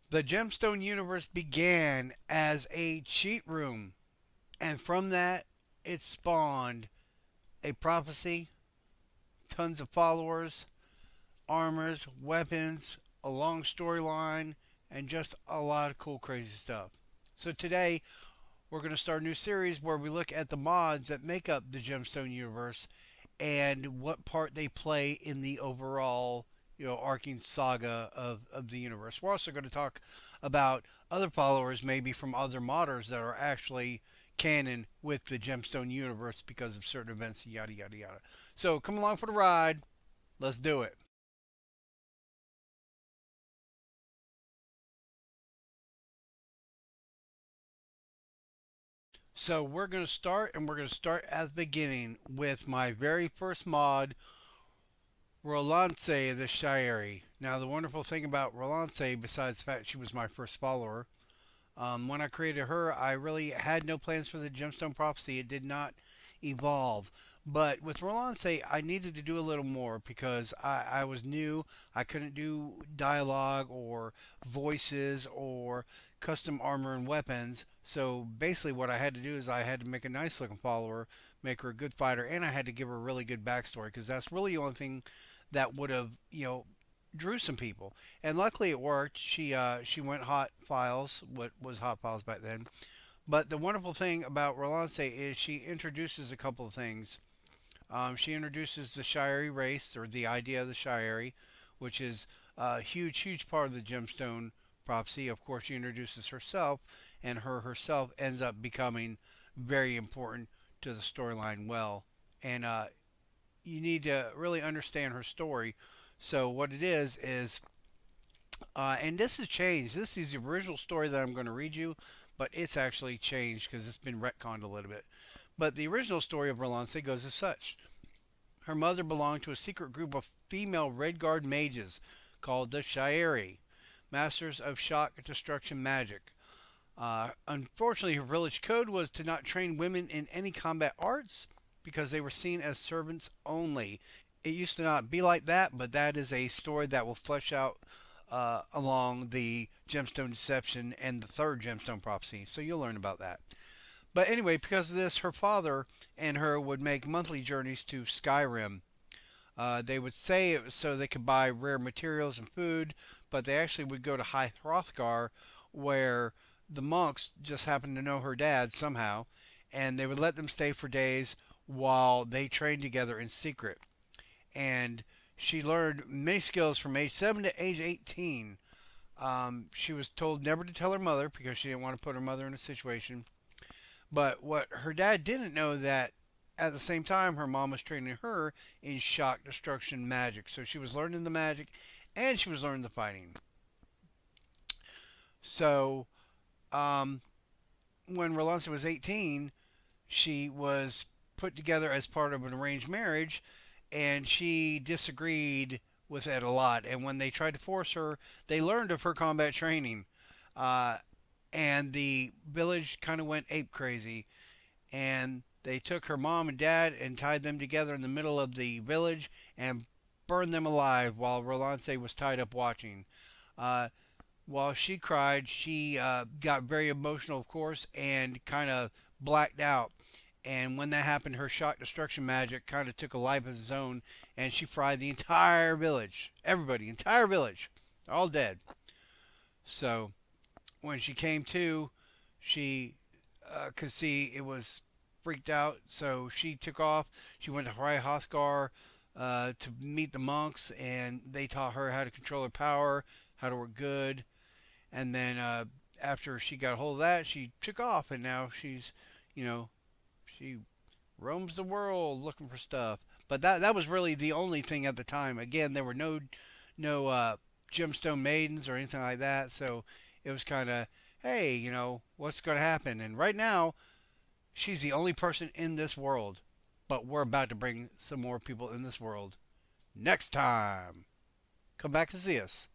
The Gemstone universe began as a cheat room, and from that, it spawned a prophecy, tons of followers, armors, weapons, a long storyline, and just a lot of cool, crazy stuff. So today, we're going to start a new series where we look at the mods that make up the Gemstone universe and what part they play in the overall, arcing saga of the universe. We're also going to talk about other followers, maybe from other modders that are actually canon with the Gemstone universe because of certain events, yada, yada, yada. So come along for the ride. Let's do it. So we're going to start, and we're going to start at the beginning with my very first mod, Rolonce the Shyeri. Now, the wonderful thing about Rolonce, besides the fact she was my first follower, when I created her, I really had no plans for the Gemstone Prophecy. It did not evolve. But with Rolonce, I needed to do a little more because I was new. I couldn't do dialogue or voices or custom armor and weapons. So basically, what I had to do is I had to make a nice looking follower, make her a good fighter, and I had to give her a really good backstory because that's really the only thing that would have, drew some people. And luckily it worked. She went hot files, what was hot files back then. But the wonderful thing about Rolance is she introduces a couple of things. She introduces the Shyeri race, or the idea of the Shyeri, which is a huge, huge part of the Gemstone prophecy. Of course, she introduces herself, and her herself ends up becoming very important to the storyline. Well, and you need to really understand her story. So what it is and this has changed. This is the original story that I'm going to read you, but it's actually changed because it's been retconned a little bit. But the original story of Rolance goes as such. Her mother belonged to a secret group of female Red Guard mages called the Shyeri, masters of shock destruction magic. Unfortunately, her village code was to not train women in any combat arts because they were seen as servants only. It used to not be like that, but that is a story that will flesh out along the Gemstone Deception and the third Gemstone Prophecy. So you'll learn about that. But anyway, because of this, her father and her would make monthly journeys to Skyrim. They would say it was so they could buy rare materials and food, but they actually would go to High Hrothgar, where the monks just happened to know her dad somehow, and they would let them stay for days while they trained together in secret. And she learned many skills from age 7 to age 18. She was told never to tell her mother because she didn't want to put her mother in a situation. But what her dad didn't know that at the same time her mom was training her in shock destruction magic. So she was learning the magic and she was learning the fighting. So um, when Rolonce was 18, she was put together as part of an arranged marriage, and she disagreed with it a lot. And when they tried to force her, they learned of her combat training, uh, and the village kind of went ape crazy. And they took her mom and dad and tied them together in the middle of the village and burned them alive while Rolance was tied up watching. Uh, while she cried, she got very emotional, of course, and kind of blacked out. And when that happened, her shock destruction magic kind of took a life of its own, and she fried the entire village. Everybody, entire village, all dead. So when she came to, she could see it was freaked out. So she took off. She went to High Hrothgar to meet the monks, and they taught her how to control her power, how to work good. And then after she got a hold of that, she took off, and now she's, you know, she roams the world looking for stuff. But that was really the only thing at the time. Again, there were no gemstone maidens or anything like that, so it was kind of, hey, what's going to happen? And right now, she's the only person in this world. But we're about to bring some more people in this world next time. Come back to see us.